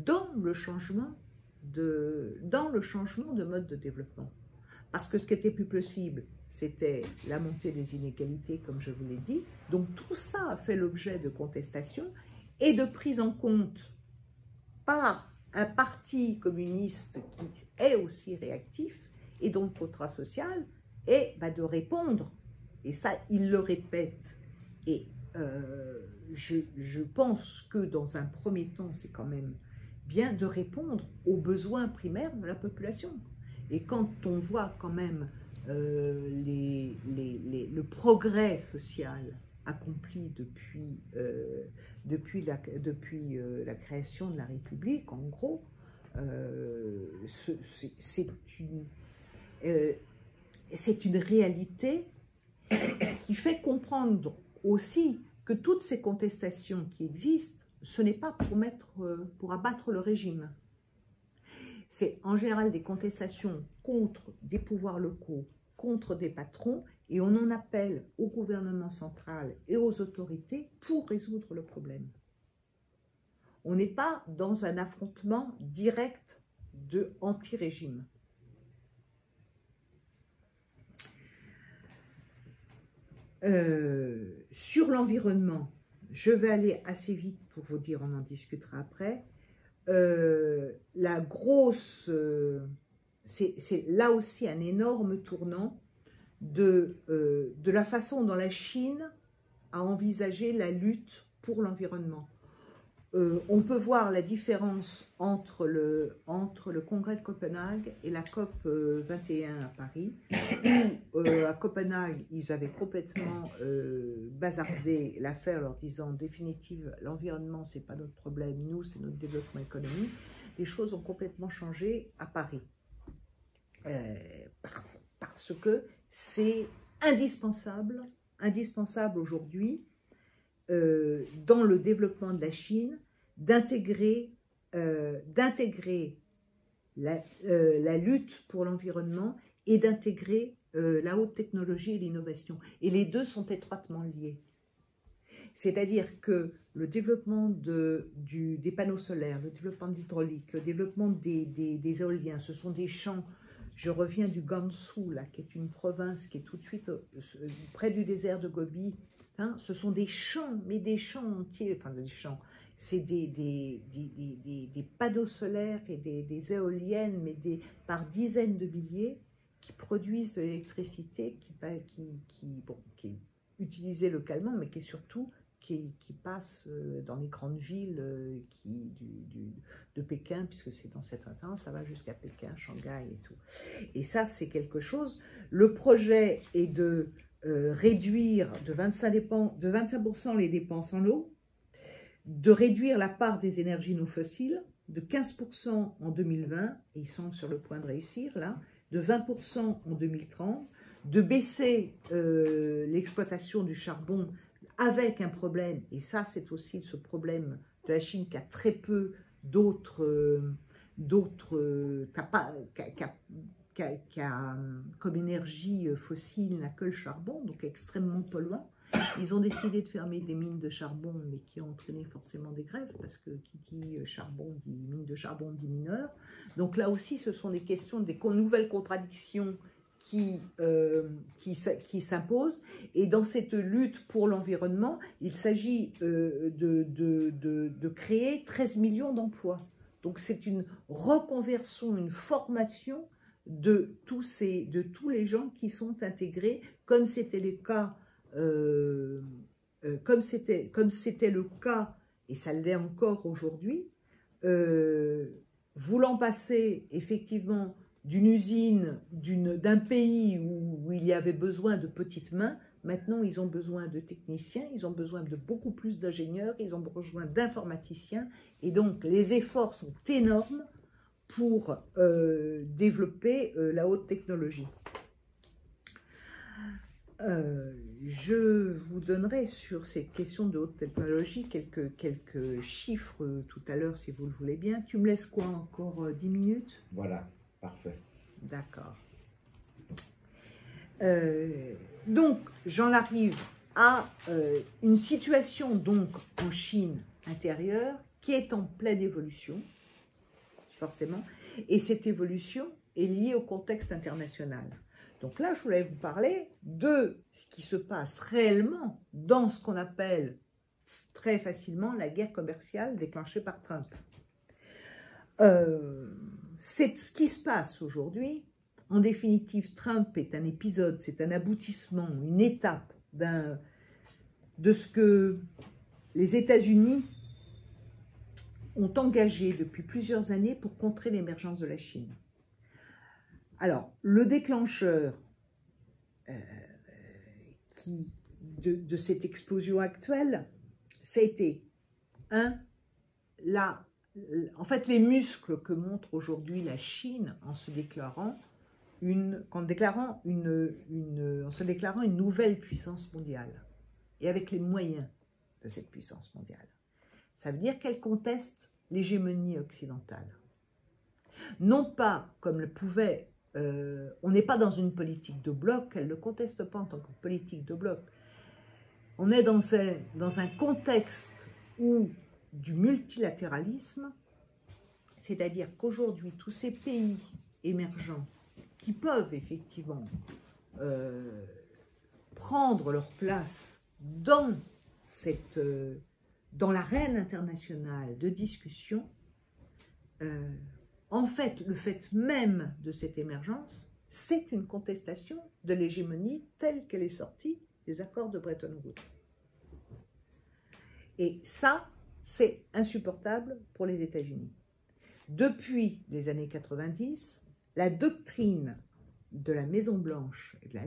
dans le changement de mode de développement. Parce que ce qui était plus possible, c'était la montée des inégalités, comme je vous l'ai dit. Donc tout ça a fait l'objet de contestations et de prise en compte par un parti communiste qui est aussi réactif, et donc le contrat social est de répondre. Et ça, il le répète. Et je pense que dans un premier temps, c'est quand même bien de répondre aux besoins primaires de la population. Et quand on voit quand même le progrès social accompli depuis la création de la République, en gros, c'est une réalité qui fait comprendre aussi que toutes ces contestations qui existent, ce n'est pas pour abattre le régime. C'est en général des contestations contre des pouvoirs locaux, contre des patrons, et on en appelle au gouvernement central et aux autorités pour résoudre le problème. On n'est pas dans un affrontement direct de anti-régime. Sur l'environnement, je vais aller assez vite pour vous dire, on en discutera après. C'est là aussi un énorme tournant de la façon dont la Chine a envisagé la lutte pour l'environnement. On peut voir la différence entre le congrès de Copenhague et la COP 21 à Paris, où à Copenhague, ils avaient complètement bazardé l'affaire, leur disant en définitive, l'environnement, c'est pas notre problème, nous, c'est notre développement économique. Les choses ont complètement changé à Paris, parce que c'est indispensable aujourd'hui, dans le développement de la Chine, d'intégrer la lutte pour l'environnement et d'intégrer la haute technologie et l'innovation. Et les deux sont étroitement liés. C'est-à-dire que le développement des panneaux solaires, le développement de l'hydraulique, le développement des éoliens, ce sont des champs. Je reviens du Gansu, là, qui est une province qui est tout de suite près du désert de Gobi. Hein, ce sont des champs, mais des champs entiers, enfin des champs, c'est des panneaux solaires et des éoliennes, mais par dizaines de milliers, qui produisent de l'électricité, qui est utilisée localement, mais qui est surtout qui passe dans les grandes villes de Pékin, puisque c'est dans cette temps, ça va jusqu'à Pékin, Shanghai et tout. Et ça, c'est quelque chose. Le projet est de réduire de 25% les dépenses en eau, de réduire la part des énergies non fossiles de 15% en 2020, et ils sont sur le point de réussir là, de 20% en 2030, de baisser l'exploitation du charbon avec un problème, et ça c'est aussi ce problème de la Chine qui a très peu comme énergie fossile n'a que le charbon, donc extrêmement polluant. Ils ont décidé de fermer des mines de charbon, mais qui ont entraîné forcément des grèves, parce que qui dit charbon dit mine de charbon dit mineur. Donc là aussi, ce sont des questions, des nouvelles contradictions qui s'imposent. Et dans cette lutte pour l'environnement, il s'agit de créer 13 millions d'emplois. Donc c'est une reconversion, une formation de tous les gens qui sont intégrés, comme c'était le cas, et ça l'est encore aujourd'hui, voulant passer effectivement d'une usine, d'un pays où il y avait besoin de petites mains, Maintenant, ils ont besoin de techniciens, ils ont besoin de beaucoup plus d'ingénieurs, ils ont besoin d'informaticiens. Et donc, les efforts sont énormes pour développer la haute technologie. Je vous donnerai sur cette question de haute technologie quelques chiffres tout à l'heure, si vous le voulez bien. Tu me laisses quoi, encore 10 minutes? Voilà, parfait. D'accord. Donc, j'en arrive à une situation donc en Chine intérieure qui est en pleine évolution, forcément, et cette évolution est liée au contexte international. Donc là, je voulais vous parler de ce qui se passe réellement dans ce qu'on appelle très facilement la guerre commerciale déclenchée par Trump. C'est ce qui se passe aujourd'hui. En définitive, Trump est un épisode, c'est un aboutissement, une étape de ce que les États-Unis ont engagé depuis plusieurs années pour contrer l'émergence de la Chine. Alors, le déclencheur de cette explosion actuelle, ça a été, en fait, les muscles que montre aujourd'hui la Chine en se déclarant une nouvelle puissance mondiale, et avec les moyens de cette puissance mondiale. Ça veut dire qu'elle conteste l'hégémonie occidentale. Non pas comme le pouvait... on n'est pas dans une politique de bloc, elle ne conteste pas en tant que politique de bloc. On est dans un contexte où du multilatéralisme, c'est-à-dire qu'aujourd'hui, tous ces pays émergents qui peuvent effectivement prendre leur place dans l'arène internationale de discussion, en fait, le fait même de cette émergence, c'est une contestation de l'hégémonie telle qu'elle est sortie des accords de Bretton Woods. Et ça, c'est insupportable pour les États-Unis. Depuis les années 90, la doctrine de la Maison-Blanche et des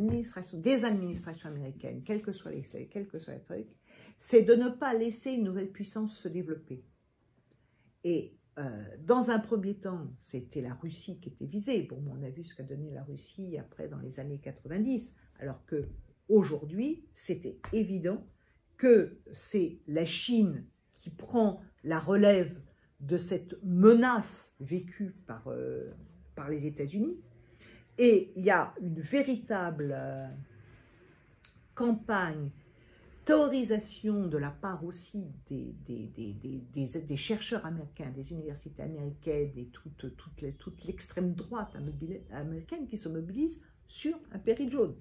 administrations américaines, quels que soient les trucs, c'est de ne pas laisser une nouvelle puissance se développer. Et dans un premier temps, c'était la Russie qui était visée. Bon, on a vu ce qu'a donné la Russie après dans les années 90, alors qu'aujourd'hui, c'était évident que c'est la Chine qui prend la relève de cette menace vécue par les États-Unis. Et il y a une véritable campagne, théorisation de la part aussi des chercheurs américains, des universités américaines et toute l'extrême droite américaine qui se mobilise sur un péril jaune.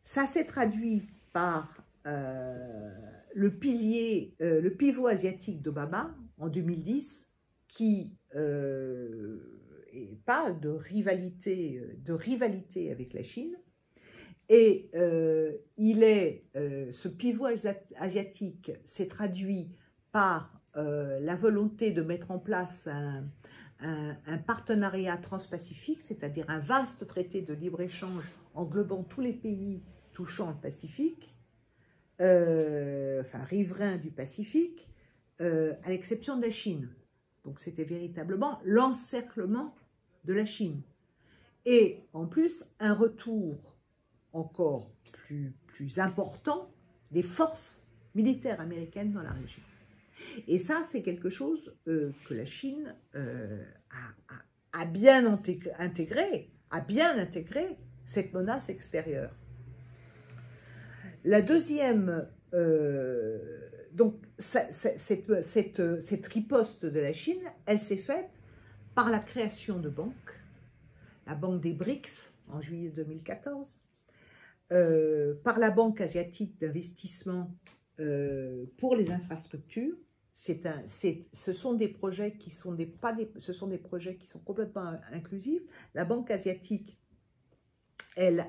Ça s'est traduit par le pivot asiatique d'Obama en 2010 qui parle de rivalité avec la Chine. Et ce pivot asiatique s'est traduit par la volonté de mettre en place un partenariat transpacifique, c'est-à-dire un vaste traité de libre-échange englobant tous les pays touchant le Pacifique, enfin riverains du Pacifique, à l'exception de la Chine. Donc c'était véritablement l'encerclement de la Chine. Et en plus, un retour encore plus important des forces militaires américaines dans la région. Et ça, c'est quelque chose que la Chine a bien intégré cette menace extérieure. La deuxième, donc cette riposte de la Chine, elle s'est faite par la création de banques, la banque des BRICS en juillet 2014, par la Banque asiatique d'investissement pour les infrastructures. Ce sont des projets qui sont complètement inclusifs. La Banque asiatique, ça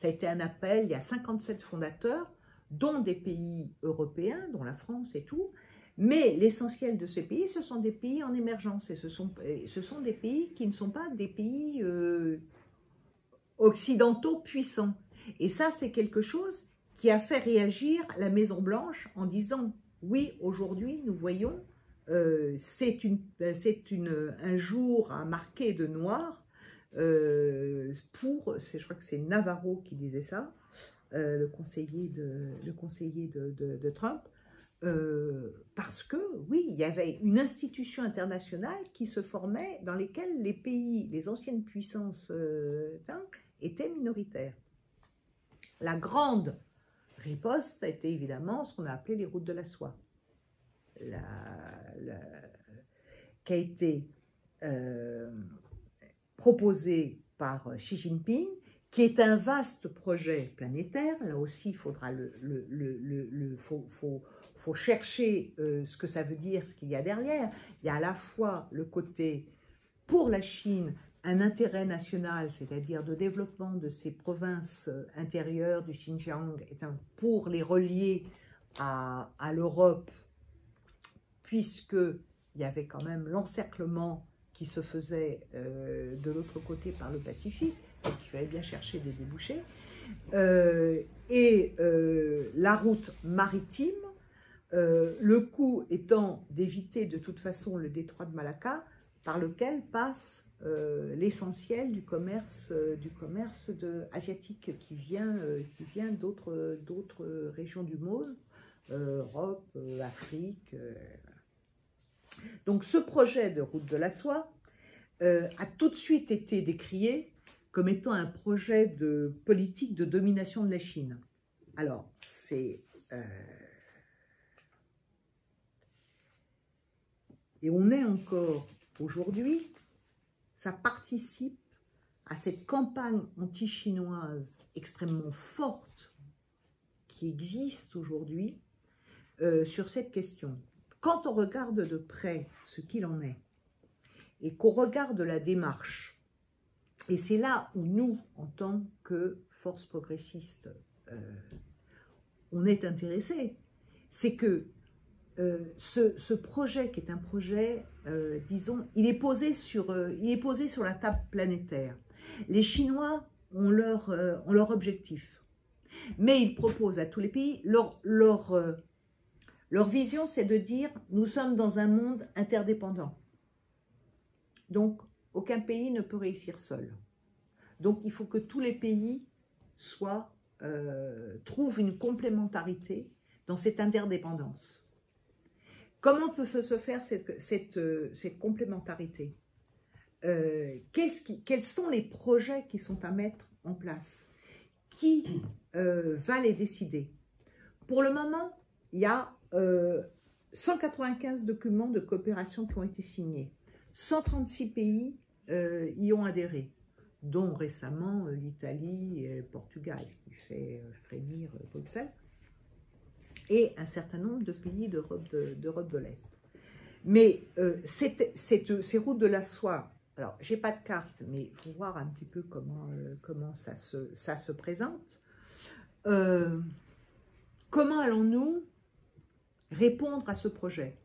a été un appel, il y a 57 fondateurs, dont des pays européens, dont la France et tout, mais l'essentiel de ces pays, ce sont des pays en émergence, et ce sont des pays qui ne sont pas des pays occidentaux puissants. Et ça, c'est quelque chose qui a fait réagir la Maison-Blanche en disant « Oui, aujourd'hui, nous voyons, c'est un jour à marquer de noir pour, je crois que c'est Navarro qui disait ça, le conseiller de Trump, parce que, oui, il y avait une institution internationale qui se formait dans lesquelles les pays, les anciennes puissances étaient minoritaires. La grande riposte a été évidemment ce qu'on a appelé les routes de la soie, qui a été proposée par Xi Jinping, qui est un vaste projet planétaire. Là aussi, il faudra faut chercher ce que ça veut dire, ce qu'il y a derrière. Il y a à la fois le côté, pour la Chine, un intérêt national, c'est-à-dire de développement de ces provinces intérieures du Xinjiang, pour les relier à l'Europe, puisqu'il y avait quand même l'encerclement qui se faisait de l'autre côté par le Pacifique, donc il fallait bien chercher des débouchés, la route maritime, le coup étant d'éviter de toute façon le détroit de Malacca, par lequel passe l'essentiel du commerce asiatique qui vient d'autres régions du monde, Europe, Afrique. Donc ce projet de route de la soie a tout de suite été décrié comme étant un projet de politique de domination de la Chine. Alors, c'est... et on est encore aujourd'hui, ça participe à cette campagne anti-chinoise extrêmement forte qui existe aujourd'hui sur cette question. Quand on regarde de près ce qu'il en est et qu'on regarde la démarche, et c'est là où nous, en tant que force progressiste, on est intéressés, c'est que ce projet qui est un projet, disons, il est posé sur la table planétaire. Les Chinois ont leur objectif, mais ils proposent à tous les pays, leur vision, c'est de dire, nous sommes dans un monde interdépendant. Donc, aucun pays ne peut réussir seul. Donc, il faut que tous les pays trouvent une complémentarité dans cette interdépendance. Comment peut se faire cette complémentarité? Quels sont les projets qui sont à mettre en place? Qui va les décider? Pour le moment, il y a 195 documents de coopération qui ont été signés. 136 pays y ont adhéré, dont récemment l'Italie et le Portugal, qui fait frémir Bruxelles, et un certain nombre de pays d'Europe de l'Est. Mais ces routes de la soie, alors j'ai pas de carte, mais il faut voir un petit peu comment ça se présente. Comment allons-nous répondre à ce projet?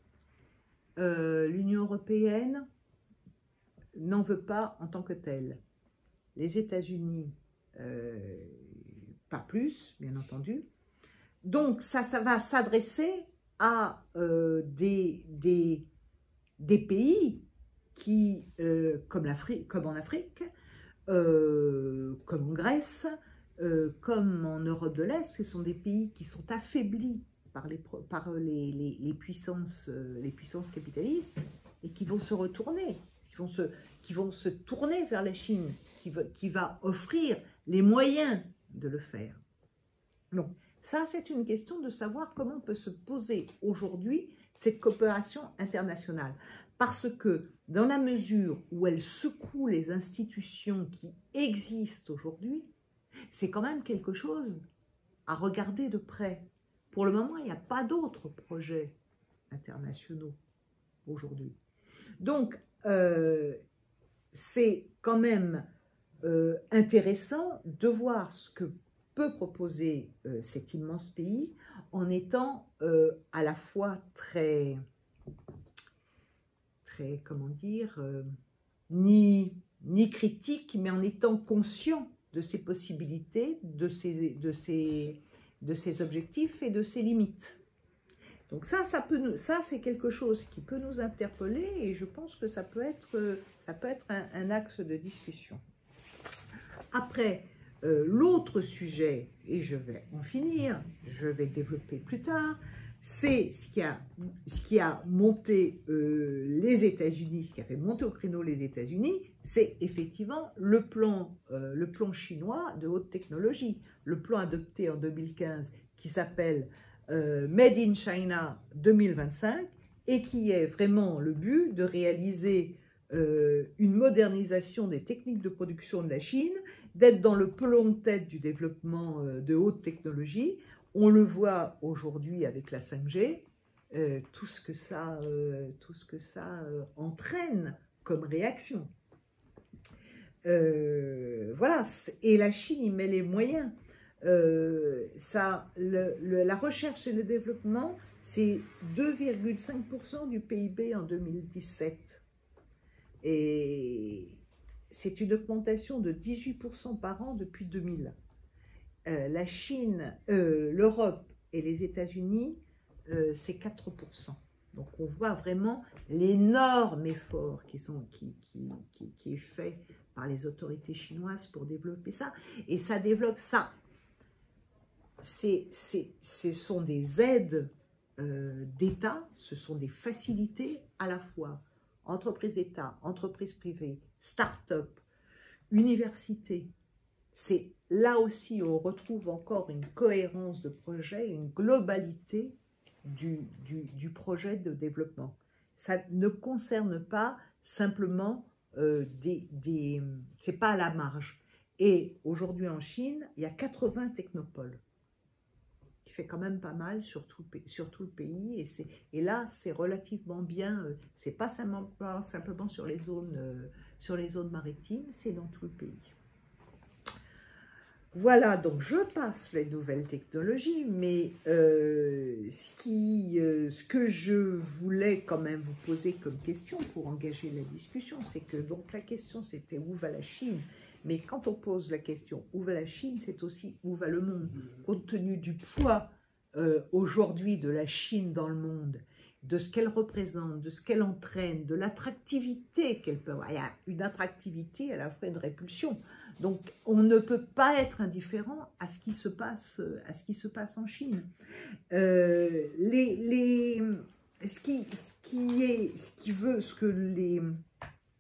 L'Union européenne n'en veut pas en tant que telle. Les États-Unis, pas plus, bien entendu. Donc, ça va s'adresser à des pays qui, comme en Afrique, comme en Grèce, comme en Europe de l'Est, ce sont des pays qui sont affaiblis par les puissances capitalistes et qui vont se retourner, qui vont se tourner vers la Chine, qui va offrir les moyens de le faire. Donc, ça, c'est une question de savoir comment peut se poser aujourd'hui cette coopération internationale. Parce que dans la mesure où elle secoue les institutions qui existent aujourd'hui, c'est quand même quelque chose à regarder de près. Pour le moment, il n'y a pas d'autres projets internationaux aujourd'hui. Donc, c'est quand même intéressant de voir ce que peut proposer cet immense pays en étant à la fois très comment dire, ni critique, mais en étant conscient de ses possibilités, de ses objectifs et de ses limites. Donc ça c'est quelque chose qui peut nous interpeller et je pense que ça peut être un axe de discussion. Après, l'autre sujet, et je vais en finir, je vais développer plus tard, c'est ce qui a monté les États-Unis, ce qui a fait monter au créneau les États-Unis, c'est effectivement le plan chinois de haute technologie, le plan adopté en 2015 qui s'appelle Made in China 2025 et qui est vraiment le but de réaliser une modernisation des techniques de production de la Chine, d'être dans le pelon de tête du développement de haute technologie. On le voit aujourd'hui avec la 5G, tout ce que ça entraîne comme réaction. Voilà, et la Chine y met les moyens. La recherche et le développement, c'est 2,5% du PIB en 2017. Et c'est une augmentation de 18% par an depuis 2000. La Chine, l'Europe et les États-Unis, c'est 4%. Donc on voit vraiment l'énorme effort qui est fait par les autorités chinoises pour développer ça. Et ça développe ça. Ce sont des aides d'État, ce sont des facilités à la fois entreprises d'État, entreprises privées, start-up, universités. C'est là aussi où on retrouve encore une cohérence de projet, une globalité du projet de développement. Ça ne concerne pas simplement c'est pas à la marge. Et aujourd'hui en Chine, il y a 80 technopoles, qui fait quand même pas mal sur tout le pays. Et là, c'est relativement bien. C'est pas simplement sur les zones maritimes, c'est dans tout le pays. Voilà, donc je passe les nouvelles technologies, mais ce que je voulais quand même vous poser comme question pour engager la discussion, c'est que donc la question c'était où va la Chine, mais quand on pose la question où va la Chine, c'est aussi où va le monde, compte tenu du poids aujourd'hui de la Chine dans le monde, de ce qu'elle représente, de ce qu'elle entraîne, de l'attractivité qu'elle peut avoir. Il y a une attractivité à la fois une répulsion. Donc, on ne peut pas être indifférent à ce qui se passe en Chine. Ce que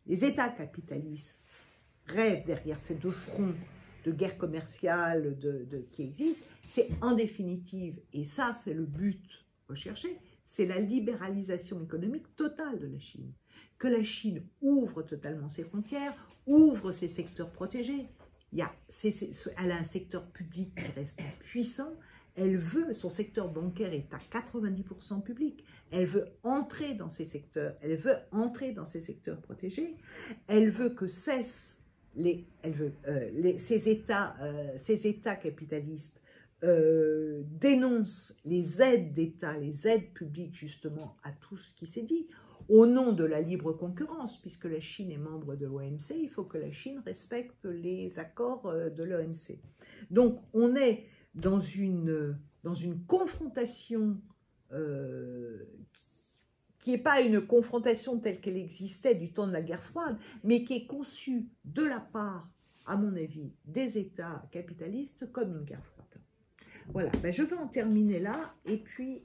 les États capitalistes rêvent derrière ces deux fronts de guerre commerciale qui existent, c'est en définitive, et ça c'est le but recherché, c'est la libéralisation économique totale de la Chine. Que la Chine ouvre totalement ses frontières, ouvre ses secteurs protégés. Elle a un secteur public qui reste puissant. Son secteur bancaire est à 90% public. Elle veut entrer dans ces secteurs. Elle veut entrer dans ces secteurs protégés. Elle veut que cessent ces États capitalistes dénonce les aides d'État, les aides publiques justement à tout ce qui s'est dit, au nom de la libre concurrence, puisque la Chine est membre de l'OMC, il faut que la Chine respecte les accords de l'OMC. Donc on est dans une confrontation qui n'est pas une confrontation telle qu'elle existait du temps de la guerre froide, mais qui est conçue de la part, à mon avis, des États capitalistes comme une guerre froide. Voilà, ben je vais en terminer là, et puis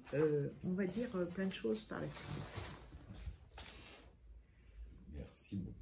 on va dire plein de choses par la suite. Merci beaucoup.